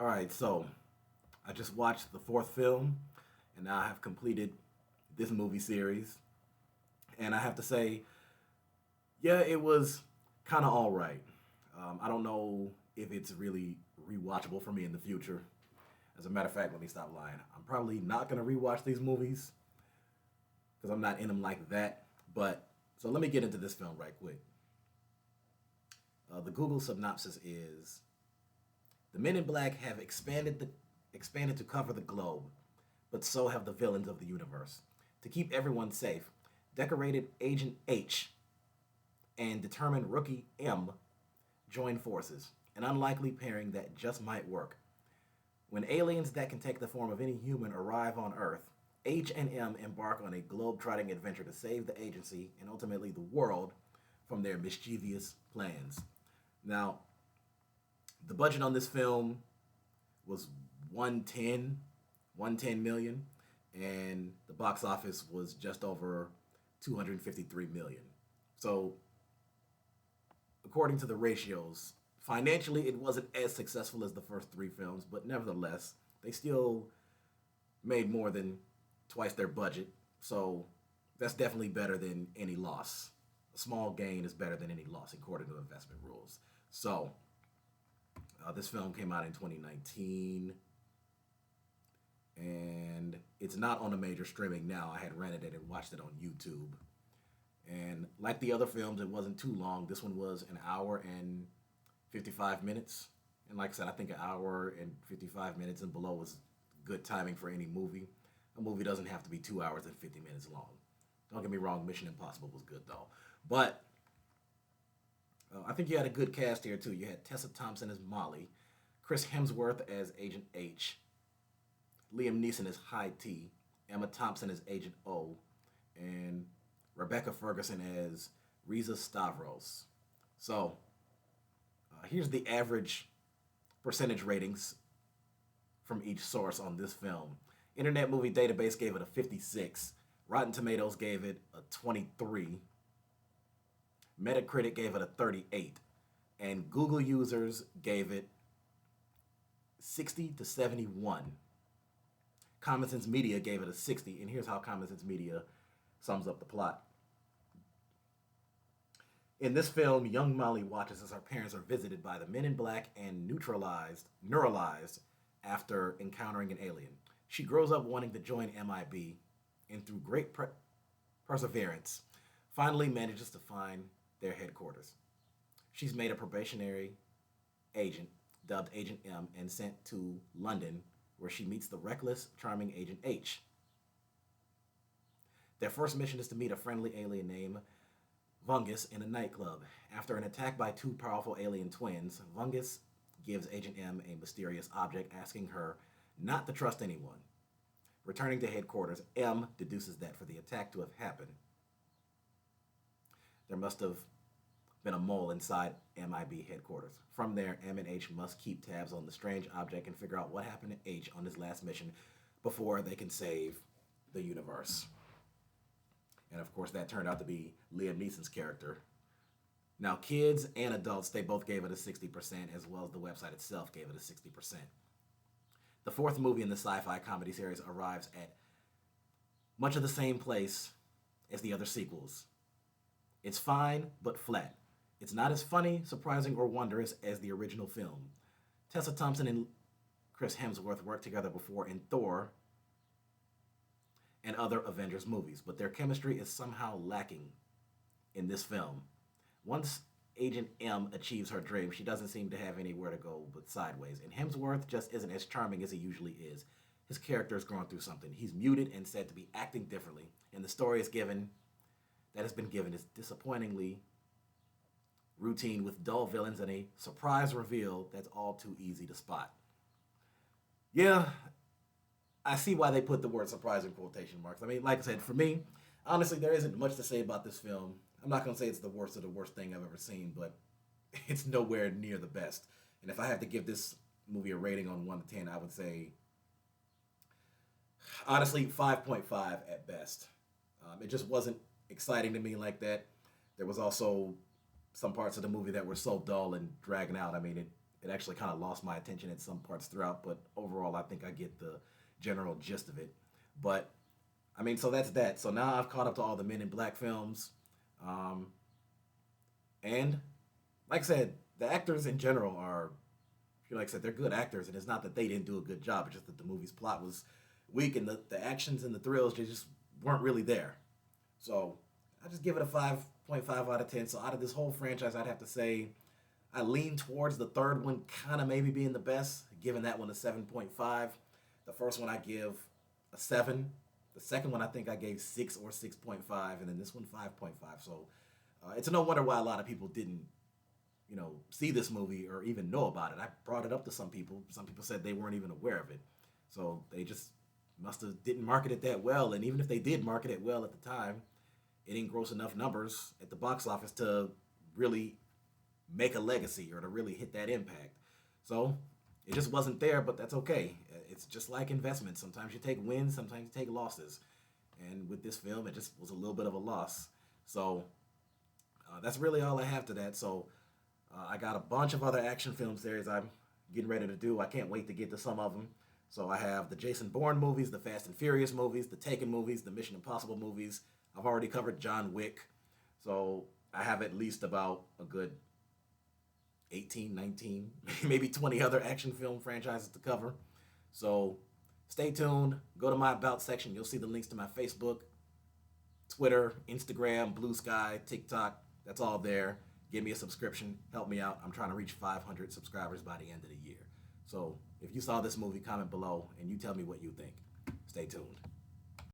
All right, so I just watched the fourth film, and now I have completed this movie series. And I have to say, yeah, it was kind of all right. I don't know if it's really rewatchable for me in the future. As a matter of fact, let me stop lying. I'm probably not going to rewatch these movies because I'm not in them like that. But so let me get into this film right quick. The Google synopsis is: the Men in Black have expanded to cover the globe, but so have the villains of the universe. To keep everyone safe, decorated Agent H and determined rookie M join forces, an unlikely pairing that just might work. When aliens that can take the form of any human arrive on Earth, H and M embark on a globe-trotting adventure to save the agency and ultimately the world from their mischievous plans. Now, the budget on this film was 110, 110 million, and the box office was just over 253 million. So, according to the ratios, financially it wasn't as successful as the first three films, but nevertheless, they still made more than twice their budget. So, that's definitely better than any loss. A small gain is better than any loss according to investment rules. So, this film came out in 2019, and it's not on a major streaming now. I had rented it and watched it on YouTube. And like the other films, it wasn't too long. This one was an hour and 55 minutes. And like I said, I think an hour and 55 minutes and below was good timing for any movie. A movie doesn't have to be 2 hours and 50 minutes long. Don't get me wrong, Mission Impossible was good though. But I think you had a good cast here too. You had Tessa Thompson as Molly, Chris Hemsworth as Agent H, Liam Neeson as High T, Emma Thompson as Agent O, and Rebecca Ferguson as Riza Stavros. So here's the average percentage ratings from each source on this film. Internet Movie Database gave it a 56. Rotten Tomatoes gave it a 23. Metacritic gave it a 38. And Google users gave it 60 to 71. Common Sense Media gave it a 60. And here's how Common Sense Media sums up the plot. In this film, young Molly watches as her parents are visited by the Men in Black and neuralized after encountering an alien. She grows up wanting to join MIB, and through great perseverance, finally manages to find their headquarters. She's made a probationary agent, dubbed Agent M, and sent to London, where she meets the reckless, charming Agent H. Their first mission is to meet a friendly alien named Vungus in a nightclub. After an attack by two powerful alien twins, Vungus gives Agent M a mysterious object, asking her not to trust anyone. Returning to headquarters, M deduces that for the attack to have happened, there must have been a mole inside MIB headquarters. From there, M and H must keep tabs on the strange object and figure out what happened to H on his last mission before they can save the universe. And of course, that turned out to be Liam Neeson's character. Now, kids and adults, they both gave it a 60%, as well as the website itself gave it a 60%. The fourth movie in the sci-fi comedy series arrives at much of the same place as the other sequels. It's fine, but flat. It's not as funny, surprising, or wondrous as the original film. Tessa Thompson and Chris Hemsworth worked together before in Thor and other Avengers movies, but their chemistry is somehow lacking in this film. Once Agent M achieves her dream, she doesn't seem to have anywhere to go but sideways, and Hemsworth just isn't as charming as he usually is. His character is going through something. He's muted and said to be acting differently, and the story that has been given is disappointingly routine with dull villains and a surprise reveal that's all too easy to spot. Yeah, I see why they put the word surprise in quotation marks. I mean, like I said, for me, honestly, there isn't much to say about this film. I'm not going to say it's the worst of the worst thing I've ever seen, but it's nowhere near the best. And if I had to give this movie a rating on 1 to 10, I would say, honestly, 5.5 at best. It just wasn't exciting to me like that. There was also some parts of the movie that were so dull and dragging out. I mean, it It actually kind of lost my attention at some parts throughout, but overall, I think I get the general gist of it. But I mean, so that's that. So now I've caught up to all the Men in Black films, um, and like I said, the actors in general are, like I said, they're good actors, and it's not that they didn't do a good job. It's just that the movie's plot was weak, and the actions and the thrills just weren't really there. So I just give it a 5.5 out of 10. So out of this whole franchise, I'd have to say I lean towards the third one kind of maybe being the best, giving that one a 7.5. The first one I give a 7. The second one I think I gave 6 or 6.5, and then this one 5.5. So it's no wonder why a lot of people didn't, see this movie or even know about it. I brought it up to some people. Some people said they weren't even aware of it. So they just must have didn't market it that well. And even if they did market it well at the time, it didn't gross enough numbers at the box office to really make a legacy or to really hit that impact. So it just wasn't there, but that's okay. It's just like investments. Sometimes you take wins, sometimes you take losses. And with this film, it just was a little bit of a loss. So that's really all I have to that. So I got a bunch of other action film series I'm getting ready to do. I can't wait to get to some of them. So I have the Jason Bourne movies, the Fast and Furious movies, the Taken movies, the Mission Impossible movies. I've already covered John Wick. So I have at least about a good 18, 19, maybe 20 other action film franchises to cover. So stay tuned. Go to my About section. You'll see the links to my Facebook, Twitter, Instagram, Blue Sky, TikTok. That's all there. Give me a subscription. Help me out. I'm trying to reach 500 subscribers by the end of the year. So if you saw this movie, comment below and you tell me what you think. Stay tuned.